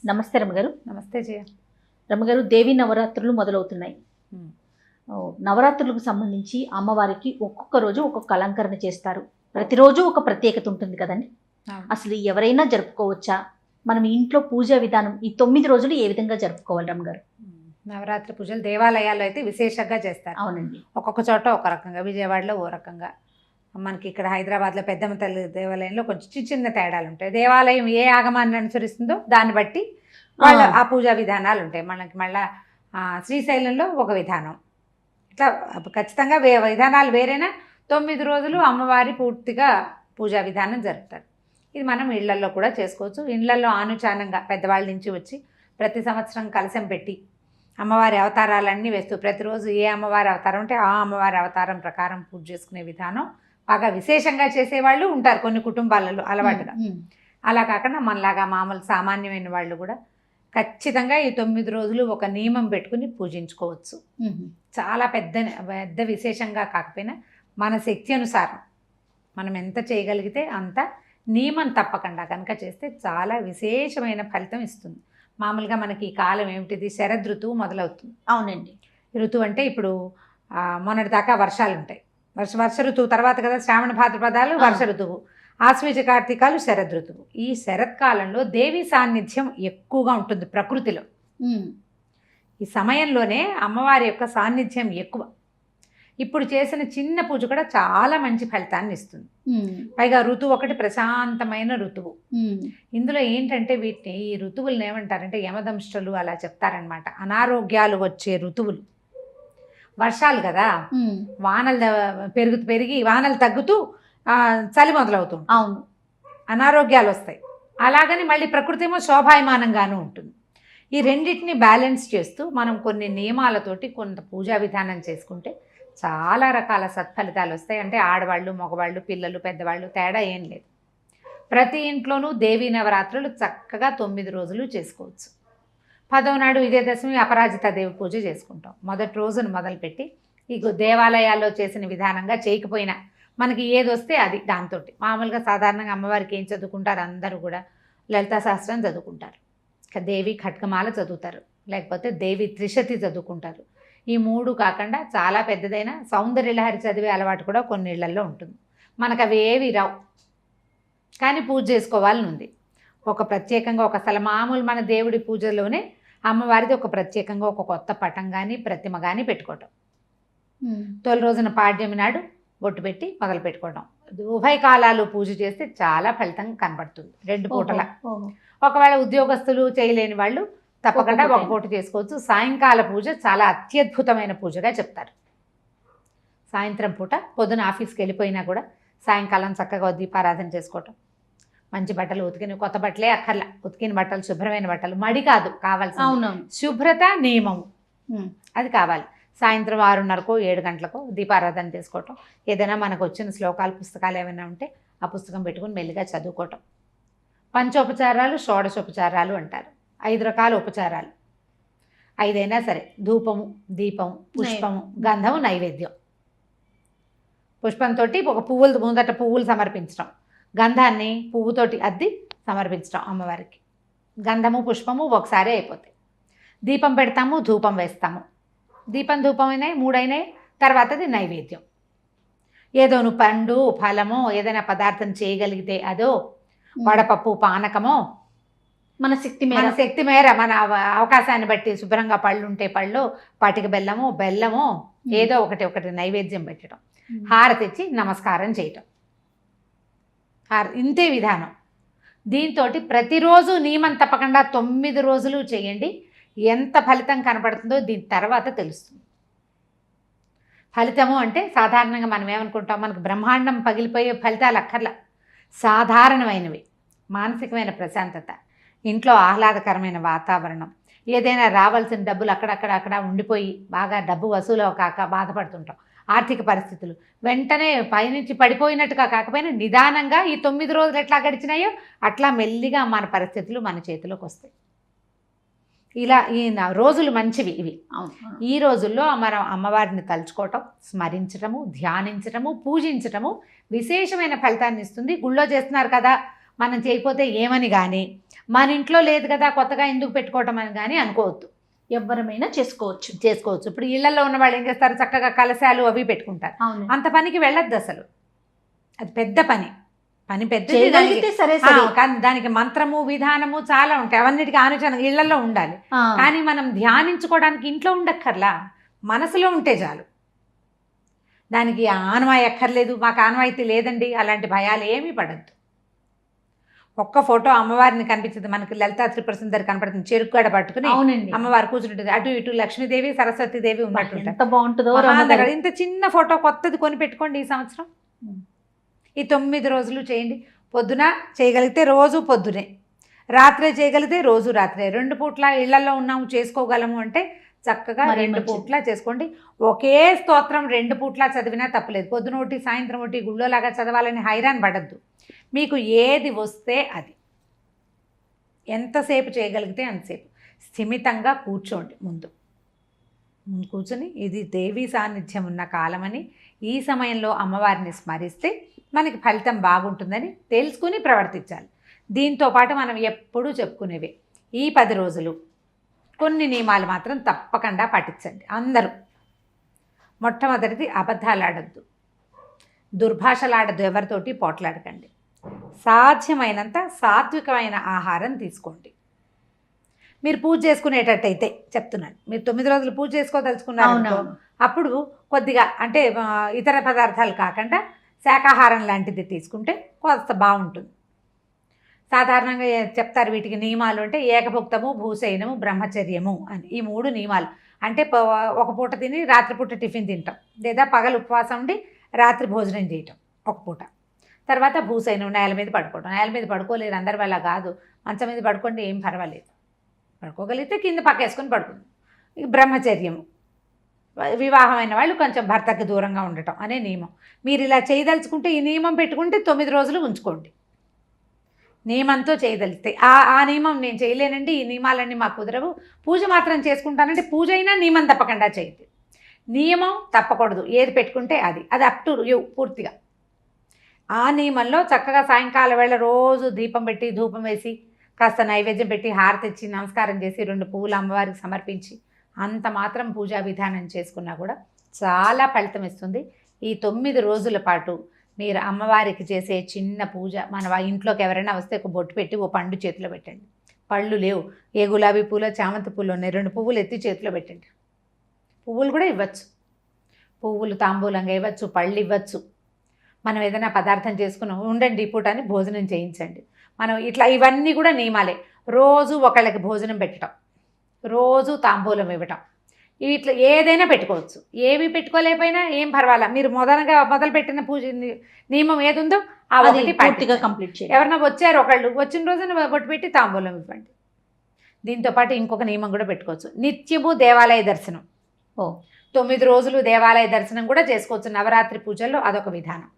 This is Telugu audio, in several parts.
నమస్తే రమ్మగారు. నమస్తే జయ. రమ్మగారు, దేవి నవరాత్రులు మొదలవుతున్నాయి. నవరాత్రులకు సంబంధించి అమ్మవారికి ఒక్కొక్క రోజు ఒక్కొక్క అలంకరణ చేస్తారు. ప్రతిరోజు ఒక ప్రత్యేకత ఉంటుంది కదండి. అసలు ఎవరైనా జరుపుకోవచ్చా? మనం ఇంట్లో పూజా విధానం ఈ 9 రోజులు ఏ విధంగా జరుపుకోవాలి రమ్మగారు? నవరాత్రి పూజలు దేవాలయాల్లో అయితే విశేషంగా చేస్తారు. అవునండి. ఒక్కొక్క చోట ఒక రకంగా, విజయవాడలో ఓ రకంగా, మనకి ఇక్కడ హైదరాబాద్లో పెద్దమ్మ తల్లి దేవాలయంలో కొంచెం చిన్న చిన్న తేడాలు ఉంటాయి. దేవాలయం ఏ ఆగమాన్ని అనుసరిస్తుందో దాన్ని బట్టి వాళ్ళ ఆ పూజా విధానాలు ఉంటాయి. మనకి మళ్ళీ శ్రీశైలంలో ఒక విధానం, ఇట్లా ఖచ్చితంగా విధానాలు వేరేనా 9 రోజులు అమ్మవారి పూర్తిగా పూజా విధానం జరుపుతారు. ఇది మనం ఇళ్లల్లో కూడా చేసుకోవచ్చు. ఇళ్లల్లో ఆనుచానంగా పెద్దవాళ్ళ నుంచి వచ్చి ప్రతి సంవత్సరం కలశం పెట్టి అమ్మవారి అవతారాలన్నీ వేస్తూ ప్రతిరోజు ఏ అమ్మవారి అవతారం ఉంటే ఆ అమ్మవారి అవతారం ప్రకారం పూజ చేసుకునే విధానం బాగా విశేషంగా చేసేవాళ్ళు ఉంటారు కొన్ని కుటుంబాలలో అలవాటుగా. అలా కాకుండా మనలాగా మామూలు సామాన్యమైన వాళ్ళు కూడా ఖచ్చితంగా ఈ 9 రోజులు ఒక నియమం పెట్టుకుని పూజించుకోవచ్చు. చాలా పెద్ద విశేషంగా కాకపోయినా మన శక్తి అనుసారం మనం ఎంత చేయగలిగితే అంత నియమం తప్పకుండా కనుక చేస్తే చాలా విశేషమైన ఫలితం ఇస్తుంది. మామూలుగా మనకి ఈ కాలం ఏమిటిది, శరదృతువు మొదలవుతుంది. అవునండి. ఋతువు అంటే ఇప్పుడు మొన్నటి దాకా వర్షాలు ఉంటాయి. వర్ష ఋతువు తర్వాత కదా శ్రావణ భాద్రపదాలు వర్ష ఋతువు, ఆశ్వీజ కార్తీకాలు శరదృతువు. ఈ శరత్కాలంలో దేవి సాన్నిధ్యం ఎక్కువగా ఉంటుంది ప్రకృతిలో. ఈ సమయంలోనే అమ్మవారి యొక్క సాన్నిధ్యం ఎక్కువ. ఇప్పుడు చేసిన చిన్న పూజ కూడా చాలా మంచి ఫలితాన్ని ఇస్తుంది. పైగా ఋతువు ఒకటి ప్రశాంతమైన ఋతువు. ఇందులో ఏంటంటే వీటిని ఈ ఋతువులను ఏమంటారంటే యమదంష్టలు అలా చెప్తారనమాట. అనారోగ్యాలు వచ్చే ఋతువులు. వర్షాలు కదా, వానలు పెరిగి వానలు తగ్గుతూ చలి మొదలవుతుంది. అవును, అనారోగ్యాలు వస్తాయి. అలాగని మళ్ళీ ప్రకృతి ఏమో శోభాయమానంగానూ ఉంటుంది. ఈ రెండింటిని బ్యాలెన్స్ చేస్తూ మనం కొన్ని నియమాలతోటి కొంత పూజా విధానం చేసుకుంటే చాలా రకాల సత్ఫలితాలు వస్తాయి. అంటే ఆడవాళ్ళు, మగవాళ్ళు, పిల్లలు, పెద్దవాళ్ళు తేడా ఏం లేదు. ప్రతి ఇంట్లోనూ దేవీ నవరాత్రులు చక్కగా 9 రోజులు చేసుకోవచ్చు. 10వ నాడు విజయదశమి అపరాజిత దేవి పూజ చేసుకుంటాం. మొదటి రోజును మొదలుపెట్టి ఈ దేవాలయాల్లో చేసిన విధానంగా చేయకపోయినా మనకి ఏది వస్తే అది దాంతో మామూలుగా సాధారణంగా అమ్మవారికి ఏం చదువుకుంటారు, అందరూ కూడా లలితా సహస్రం చదువుకుంటారు, దేవి ఖడ్గమాల చదువుతారు, లేకపోతే దేవి త్రిశతి చదువుకుంటారు. ఈ 3 కాకుండా చాలా పెద్దదైన సౌందర్యలహరి చదివే అలవాటు కూడా కొన్ని ఇళ్లల్లో ఉంటుంది. మనకు అవి ఏవి రావు, కానీ పూజ చేసుకోవాలని ఉంది. ఒక ప్రత్యేకంగా ఒక స్థలం మామూలు మన దేవుడి పూజలోనే అమ్మవారిది ఒక ప్రత్యేకంగా ఒక కొత్త పటం కానీ ప్రతిమ కానీ పెట్టుకోవటం. తొలి రోజున పాడ్యమి నాడు బొట్టు పెట్టి మొదలు పెట్టుకోవడం. ఉభయకాలాలు పూజ చేస్తే చాలా ఫలితం కనబడుతుంది 2 పూటల. ఒకవేళ ఉద్యోగస్తులు చేయలేని వాళ్ళు తప్పకుండా ఒక పూట చేసుకోవచ్చు. సాయంకాల పూజ చాలా అత్యద్భుతమైన పూజగా చెప్తారు. సాయంత్రం పూట పొద్దున ఆఫీస్కి వెళ్ళిపోయినా కూడా సాయంకాలం చక్కగా దీపారాధన చేసుకోవటం, మంచి బట్టలు ఉతికిన కొత్త బట్టలే అక్కర్లా, ఉతికిన బట్టలు శుభ్రమైన బట్టలు, మడి కాదు కావాల్సిన శుభ్రత నియమము అది కావాలి. సాయంత్రం 6:30కో 7 గంటలకో దీపారాధన చేసుకోవటం. ఏదైనా మనకు వచ్చిన శ్లోకాలు పుస్తకాలు ఏమైనా ఉంటే ఆ పుస్తకం పెట్టుకుని మెల్లిగా చదువుకోవటం. పంచోపచారాలు షోడశోపచారాలు అంటారు. 5 రకాల ఉపచారాలు, 5 అయినా సరే. ధూపము, దీపము, పుష్పము, గంధము, నైవేద్యం. పుష్పంతో ఒక ముందట పువ్వులు సమర్పించడం, గంధాన్ని పువ్వుతోటి అద్ది సమర్పించడం అమ్మవారికి. గంధము పుష్పము ఒకసారి అయిపోతాయి. దీపం పెడతాము, ధూపం వేస్తాము. దీపం ధూపం అయినాయి 3 అయినాయి. తర్వాతది నైవేద్యం. ఏదోను పండు ఫలమో ఏదైనా పదార్థం చేయగలిగితే అదో, వడపప్పు పానకమో, మన శక్తి మేర మన అవకాశాన్ని బట్టి శుభ్రంగా పళ్ళు ఉంటే పళ్ళు, పటిక బెల్లమో ఏదో ఒకటి నైవేద్యం పెట్టడం, హారతి ఇచ్చి నమస్కారం చేయటం. ఇంతే విధానం. దీంతో ప్రతిరోజు నియమం తప్పకుండా 9 రోజులు చేయండి. ఎంత ఫలితం కనపడుతుందో దీని తర్వాత తెలుస్తుంది. ఫలితము అంటే సాధారణంగా మనం ఏమనుకుంటాం, మనకు బ్రహ్మాండం పగిలిపోయే ఫలితాలు అక్కర్లా. సాధారణమైనవి, మానసికమైన ప్రశాంతత, ఇంట్లో ఆహ్లాదకరమైన వాతావరణం, ఏదైనా రావాల్సిన డబ్బులు అక్కడ ఉండిపోయి బాగా డబ్బు వసూలు కాక బాధపడుతుంటాం, ఆర్థిక పరిస్థితులు వెంటనే పైనుంచి పడిపోయినట్టుగా కాకపోయినా నిదానంగా ఈ 9 రోజులు ఎట్లా గడిచినాయో అట్లా మెల్లిగా మన పరిస్థితులు మన చేతిలోకి వస్తాయి. ఇలా ఈ రోజులు మంచివి ఇవి. ఈ రోజుల్లో మనం అమ్మవారిని తలుచుకోవటం, స్మరించటము, ధ్యానించటము, పూజించటము విశేషమైన ఫలితాన్ని ఇస్తుంది. గుళ్ళో చేస్తున్నారు కదా మనం చేయకపోతే ఏమని కానీ, మన ఇంట్లో లేదు కదా కొత్తగా ఎందుకు పెట్టుకోవటం అని కానీ అనుకోవద్దు. ఎవరమైనా చేసుకోవచ్చు. ఇప్పుడు ఇళ్లలో ఉన్న వాళ్ళు ఏం చేస్తారు, చక్కగా కలశాలు అవి పెట్టుకుంటారు. అవును. అంత పనికి వెళ్ళొద్దు అసలు. అది పెద్ద పని పెద్దది. చేయగలిగితే సరే సరే. కానీ దానికి మంత్రము విధానము చాలా ఉంటాయి. అవన్నిటికీ ఆలోచన ఇళ్లలో ఉండాలి. కానీ మనం ధ్యానించుకోవడానికి ఇంట్లో ఉండక్కర్లా, మనసులో ఉంటే చాలు. దానికి ఆనవాయి ఎక్కర్లేదు, మాకు ఆనవాయితీ లేదండి, అలాంటి భయాలు ఏమీ పడద్దు. ఒక్క ఫోటో అమ్మవారిని కనిపించింది మనకి, లలితా త్రిపుర సుందరి కనపడుతుంది, చెరుకు గడ పట్టుకుని అమ్మవారు కూర్చుంటుంది, అటు ఇటు లక్ష్మీదేవి సరస్వతీదేవి ఉన్నట్టు. ఎంత బాగుంటుందో. ఇంత చిన్న ఫోటో కొత్తది కొని పెట్టుకోండి ఈ సంవత్సరం. ఈ 9 రోజులు చేయండి. పొద్దున చేయగలిగితే రోజు పొద్దునే, రాత్రే చేయగలిగితే రోజు రాత్రే. 2 పూట్ల ఇళ్లలో ఉన్నాము చేసుకోగలము అంటే చక్కగా 2 పూట్ల చేసుకోండి. ఒకే స్తోత్రం 2 పూట్ల చదివినా తప్పలేదు. పొద్దున ఒకటి సాయంత్రం ఒకటి గుళ్ళోలాగా చదవాలని హైరాన్ పడద్దు. మీకు ఏది వస్తే అది, ఎంతసేపు చేయగలిగితే అంతసేపు స్థిమితంగా కూర్చోండి. ముందు కూర్చొని ఇది దేవీ సాన్నిధ్యం ఉన్న కాలమని, ఈ సమయంలో అమ్మవారిని స్మరిస్తే మనకి ఫలితం బాగుంటుందని తెలుసుకుని ప్రవర్తించాలి. దీంతో పాటు మనం ఎప్పుడూ చెప్పుకునేవే ఈ 10 రోజులు కొన్ని నియమాలు మాత్రం తప్పకుండా పాటించండి అందరూ. మొట్టమొదటిది, అబద్ధాలు ఆడద్దు, దుర్భాషలాడద్దు, ఎవరితోటి పోట్లాడకండి. సాధ్యమైనంత సాత్వికమైన ఆహారం తీసుకోండి. మీరు పూజ చేసుకునేటట్టయితే చెప్తున్నాను, మీరు 9 రోజులు పూజ చేసుకోదలుచుకున్నారు అప్పుడు కొద్దిగా అంటే ఇతర పదార్థాలు కాకుండా శాకాహారం లాంటిది తీసుకుంటే కొంత బాగుంటుంది. సాధారణంగా చెప్తారు వీటికి నియమాలు అంటే ఏకభుక్తము, భూశయనము, బ్రహ్మచర్యము అని. ఈ 3 నియమాలు అంటే ఒక పూట తిని రాత్రిపూట టిఫిన్ తింటాం, లేదా పగలు ఉపవాసం ఉండి రాత్రి భోజనం చేయటం ఒక పూట. తర్వాత భూశయనం, నేల మీద పడుకోవడం. నేల మీద పడుకోలేరు అందరి వల్ల కాదు, మంచం మీద పడుకోండి ఏం పర్వాలేదు, పడుకోగలిగితే కింద పక్కేసుకొని పడుకుంది. బ్రహ్మచర్యము, వివాహమైన వాళ్ళు కొంచెం భర్తకి దూరంగా ఉండటం అనే నియమం. మీరు ఇలా చేయదలుచుకుంటే ఈ నియమం పెట్టుకుంటే 9 రోజులు ఉంచుకోండి. నియమంతో చేయదలిస్తే ఆ నియమం నేను చేయలేనండి, ఈ నియమాలన్నీ మాకు కుదరవు, పూజ మాత్రం చేసుకుంటానంటే పూజ అయినా నియమం తప్పకుండా చేయండి. నియమం తప్పకూడదు, ఏది పెట్టుకుంటే అది అప్ టు యూ పూర్తిగా. ఆ నియమంలో చక్కగా సాయంకాలం వేళ రోజు దీపం పెట్టి ధూపం వేసి కాస్త నైవేద్యం పెట్టి హారతి ఇచ్చి నమస్కారం చేసి 2 పువ్వులు అమ్మవారికి సమర్పించి అంత మాత్రం పూజా విధానం చేసుకున్నా కూడా చాలా ఫలితం ఇస్తుంది. ఈ 9 రోజుల పాటు మీరు అమ్మవారికి చేసే చిన్న పూజ, మన ఇంట్లోకి ఎవరైనా వస్తే ఒక బొట్టు పెట్టి ఓ పండు చేతిలో పెట్టండి. పళ్ళు లేవు, ఏ గులాబీ పూలో చామంతి పూలు ఉన్నాయి, 2 పువ్వులు ఎత్తి చేతిలో పెట్టండి. పువ్వులు కూడా ఇవ్వచ్చు, పువ్వులు తాంబూలంగా ఇవ్వచ్చు, పళ్ళు ఇవ్వచ్చు. మనం ఏదైనా పదార్థం చేసుకున్నాం ఉండండి ఈ పూట అని భోజనం చేయించండి. మనం ఇట్లా ఇవన్నీ కూడా నియమాలే. రోజు ఒకళ్ళకి భోజనం పెట్టడం, రోజు తాంబూలం ఇవ్వటం, ఇట్లా ఏదైనా పెట్టుకోవచ్చు. ఏవి పెట్టుకోలేకపోయినా ఏం పర్వాలా, మీరు మొదలుపెట్టిన పూజ నియమం ఏది ఉందో ఆ ఒకటి పూర్తిగా కంప్లీట్ చేయండి. ఎవరన్నా వచ్చారు ఒకళ్ళు, వచ్చిన రోజున బొట్టు పెట్టి తాంబూలం ఇవ్వండి. దీంతోపాటు ఇంకొక నియమం కూడా పెట్టుకోవచ్చు, నిత్యము దేవాలయ దర్శనం. 9 రోజులు దేవాలయ దర్శనం కూడా చేసుకోవచ్చు. నవరాత్రి పూజల్లో అదొక విధానం.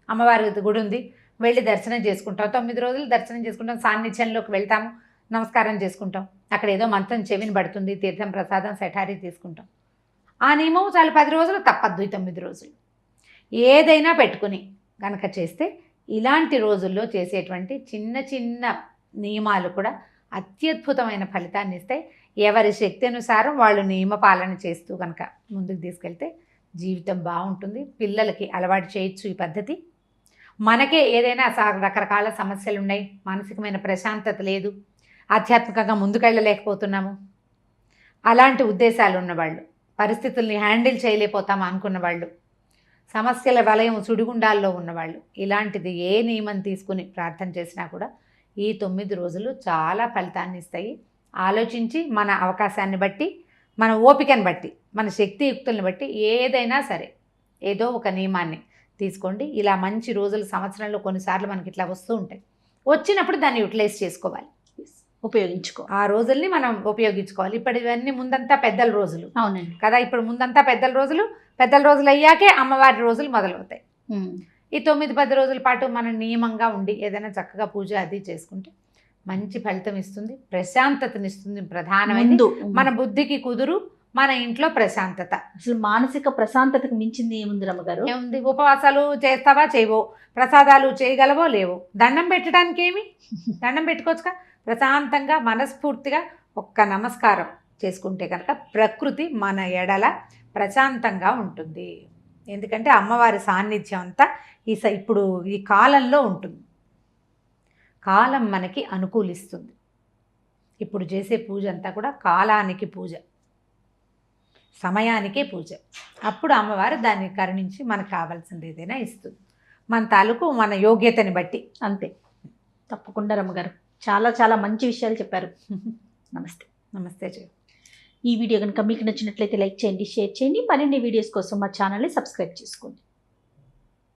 అమ్మవారి గుడి ఉంది, వెళ్ళి దర్శనం చేసుకుంటాం. 9 రోజులు దర్శనం చేసుకుంటాం, సాన్నిధ్యంలోకి వెళ్తాము, నమస్కారం చేసుకుంటాం. అక్కడ ఏదో మంత్రం చెవిని పడుతుంది, తీర్థం ప్రసాదం సెఠారీ తీసుకుంటాం. ఆ నియమం చాలా 10 రోజులు తప్పద్దు. ఈ 9 రోజులు ఏదైనా పెట్టుకుని కనుక చేస్తే ఇలాంటి రోజుల్లో చేసేటువంటి చిన్న చిన్న నియమాలు కూడా అత్యద్భుతమైన ఫలితాన్ని ఇస్తాయి. ఎవరి శక్తి అనుసారం వాళ్ళు నియమ పాలన చేస్తూ కనుక ముందుకు తీసుకెళ్తే జీవితం బాగుంటుంది. పిల్లలకి అలవాటు చేయొచ్చు ఈ పద్ధతి. మనకే ఏదైనా రకరకాల సమస్యలు ఉన్నాయి, మానసికమైన ప్రశాంతత లేదు, ఆధ్యాత్మికంగా ముందుకెళ్ళలేకపోతున్నాము, అలాంటి ఉద్దేశాలు ఉన్నవాళ్ళు, పరిస్థితుల్ని హ్యాండిల్ చేయలేకపోతాము అనుకున్న వాళ్ళు, సమస్యల వలయం సుడిగుండాల్లో ఉన్నవాళ్ళు, ఇలాంటిది ఏ నియమం తీసుకుని ప్రార్థన చేసినా కూడా ఈ 9 రోజులు చాలా ఫలితాన్ని ఇస్తాయి. ఆలోచించి మన అవకాశాన్ని బట్టి, మన ఓపికను బట్టి, మన శక్తియుక్తుల్ని బట్టి ఏదైనా సరే ఏదో ఒక నియమాన్ని తీసుకోండి. ఇలా మంచి రోజులు సంవత్సరంలో కొన్నిసార్లు మనకి ఇట్లా వస్తూ ఉంటాయి. వచ్చినప్పుడు దాన్ని యూటిలైజ్ చేసుకోవాలి, ఆ రోజుల్ని మనం ఉపయోగించుకోవాలి. ఇప్పుడు ఇవన్నీ ముందంతా పెద్దల రోజులు అవునండి కదా, ఇప్పుడు ముందంతా పెద్దల రోజులు అయ్యాకే అమ్మవారి రోజులు మొదలవుతాయి. ఈ 9-10 రోజుల పాటు మనం నియమంగా ఉండి ఏదైనా చక్కగా పూజ అది చేసుకుంటే మంచి ఫలితం ఇస్తుంది, ప్రశాంతతనిస్తుంది. ప్రధానమైనది మన బుద్ధికి కుదురు, మన ఇంట్లో ప్రశాంతత. అసలు మానసిక ప్రశాంతతకు మించింది ఏముంది రమ్మగారు? ఏముంది, ఉపవాసాలు చేస్తావా చేయవో, ప్రసాదాలు చేయగలవో లేవో, దండం పెట్టడానికి ఏమి, దండం పెట్టుకోవచ్చుగా. ప్రశాంతంగా మనస్ఫూర్తిగా ఒక్క నమస్కారం చేసుకుంటే కనుక ప్రకృతి మన ఎడల ప్రశాంతంగా ఉంటుంది. ఎందుకంటే అమ్మవారి సాన్నిధ్యం అంతా ఇప్పుడు ఈ కాలంలో ఉంటుంది. కాలం మనకి అనుకూలిస్తుంది. ఇప్పుడు చేసే పూజ అంతా కూడా కాలానికి పూజ, సమయానికే పూజ. అప్పుడు అమ్మవారు దాన్ని కరుణించి మనకు కావాల్సింది ఏదైనా ఇస్తుంది, మన తాలూకు మన యోగ్యతని బట్టి. అంతే. తప్పకుండా రమ్మగారు, చాలా చాలా మంచి విషయాలు చెప్పారు. నమస్తే. నమస్తే జయ. ఈ వీడియో కనుక మీకు నచ్చినట్లయితే లైక్ చేయండి, షేర్ చేయండి. మరిన్ని వీడియోస్ కోసం మా ఛానల్ని సబ్స్క్రైబ్ చేసుకోండి.